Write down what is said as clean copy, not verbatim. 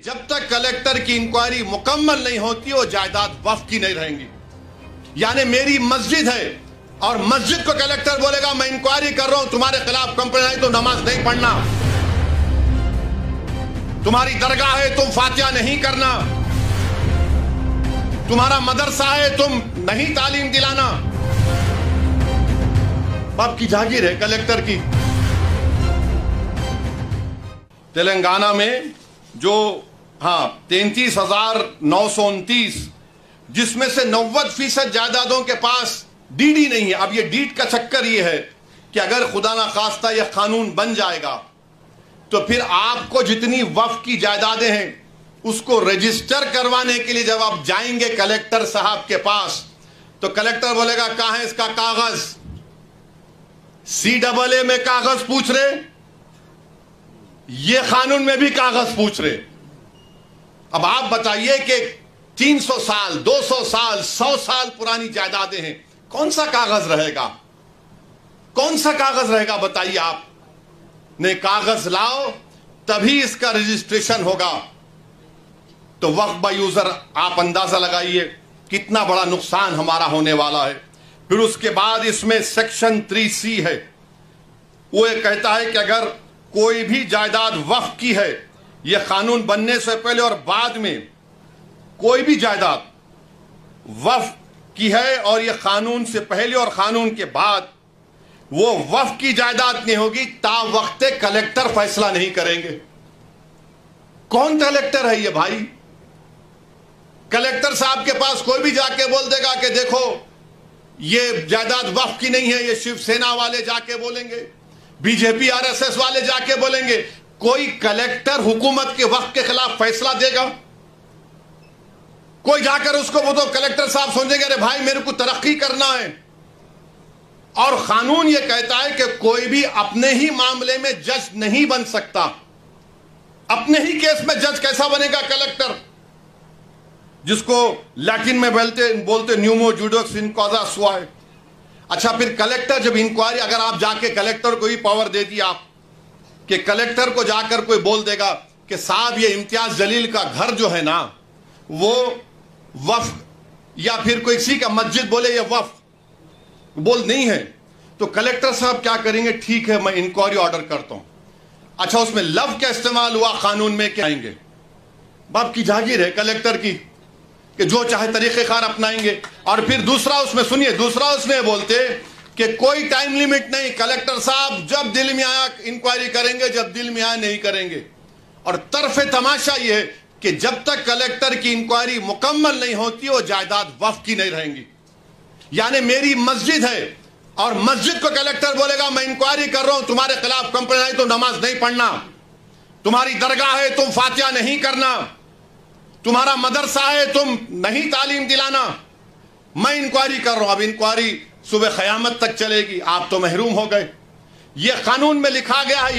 जब तक कलेक्टर की इंक्वायरी मुकम्मल नहीं होती वो जायदाद वक्फ की नहीं रहेंगी। यानी मेरी मस्जिद है और मस्जिद को कलेक्टर बोलेगा मैं इंक्वायरी कर रहा हूं, तुम्हारे खिलाफ कंप्लेंट आई तो नमाज नहीं पढ़ना, तुम्हारी दरगाह है तुम फातिहा नहीं करना, तुम्हारा मदरसा है तुम नहीं तालीम दिलाना। बाप की जागीर है कलेक्टर की। तेलंगाना में जो 33,929 जिसमें से 90% जायदादों के पास डीडी नहीं है। अब ये डीड का चक्कर ये है कि अगर खुदा ना खास्ता यह कानून बन जाएगा तो फिर आपको जितनी वक्फ की जायदादें हैं उसको रजिस्टर करवाने के लिए जब आप जाएंगे कलेक्टर साहब के पास तो कलेक्टर बोलेगा कहां है इसका कागज। CAA में कागज पूछ रहे, ये कानून में भी कागज पूछ रहे। अब आप बताइए कि 300 साल 200 साल 100 साल पुरानी जायदादें हैं, कौन सा कागज रहेगा, कौन सा कागज रहेगा बताइए। आप ने कागज लाओ तभी इसका रजिस्ट्रेशन होगा। तो वक्फ बाय यूजर आप अंदाजा लगाइए कितना बड़ा नुकसान हमारा होने वाला है। फिर उसके बाद इसमें सेक्शन 3C है, वो ये कहता है कि अगर कोई भी जायदाद वक्फ की है, यह कानून बनने से पहले और बाद में कोई भी जायदाद वक्फ की है और यह कानून से पहले और कानून के बाद वो वक्फ की जायदाद नहीं होगी ता वक्त कलेक्टर फैसला नहीं करेंगे। कौन कलेक्टर है ये भाई? कलेक्टर साहब के पास कोई भी जाके बोल देगा कि देखो ये जायदाद वक्फ की नहीं है, ये शिवसेना वाले जाके बोलेंगे, बीजेपी RSS वाले जाके बोलेंगे। कोई कलेक्टर हुकूमत के वक्त के खिलाफ फैसला देगा? कोई जाकर उसको वो तो कलेक्टर साहब सोचेंगे अरे भाई मेरे को तरक्की करना है। और कानून ये कहता है कि कोई भी अपने ही मामले में जज नहीं बन सकता। अपने ही केस में जज कैसा बनेगा कलेक्टर, जिसको लैटिन में बोलते न्यूमो जुडोक्स इन कॉजा सुआए। अच्छा, फिर कलेक्टर जब इंक्वायरी, अगर आप जाके कलेक्टर को ही पावर दे दिया आप कि कलेक्टर को जाकर कोई बोल देगा कि साहब ये इम्तियाज जलील का घर जो है ना वो वक्फ, या फिर कोई किसी का मस्जिद बोले ये वक्फ बोल नहीं है, तो कलेक्टर साहब क्या करेंगे? ठीक है मैं इंक्वायरी ऑर्डर करता हूं। अच्छा, उसमें लव का इस्तेमाल हुआ कानून में, क्या आएंगे? बाप की जागीर है कलेक्टर की कि जो चाहे तरीक़ेकार अपनाएंगे। और फिर दूसरा उसमें सुनिए, दूसरा उसमें बोलते कि कोई टाइम लिमिट नहीं, कलेक्टर साहब जब दिल में आया इंक्वायरी करेंगे, जब दिल में आया नहीं करेंगे। और तरफे तमाशा यह है कि जब तक कलेक्टर की इंक्वायरी मुकम्मल नहीं होती वो जायदाद वक्फ की नहीं रहेंगी। यानी मेरी मस्जिद है और मस्जिद को कलेक्टर बोलेगा मैं इंक्वायरी कर रहा हूं, तुम्हारे खिलाफ कंप्लेंट आई तो नमाज नहीं पढ़ना, तुम्हारी दरगाह है तुम फातिहा नहीं करना, तुम्हारा मदरसा है तुम नहीं तालीम दिलाना, मैं इंक्वायरी कर रहा हूं। अब इंक्वायरी सुबह क़यामत तक चलेगी, आप तो महरूम हो गए। यह कानून में लिखा गया है।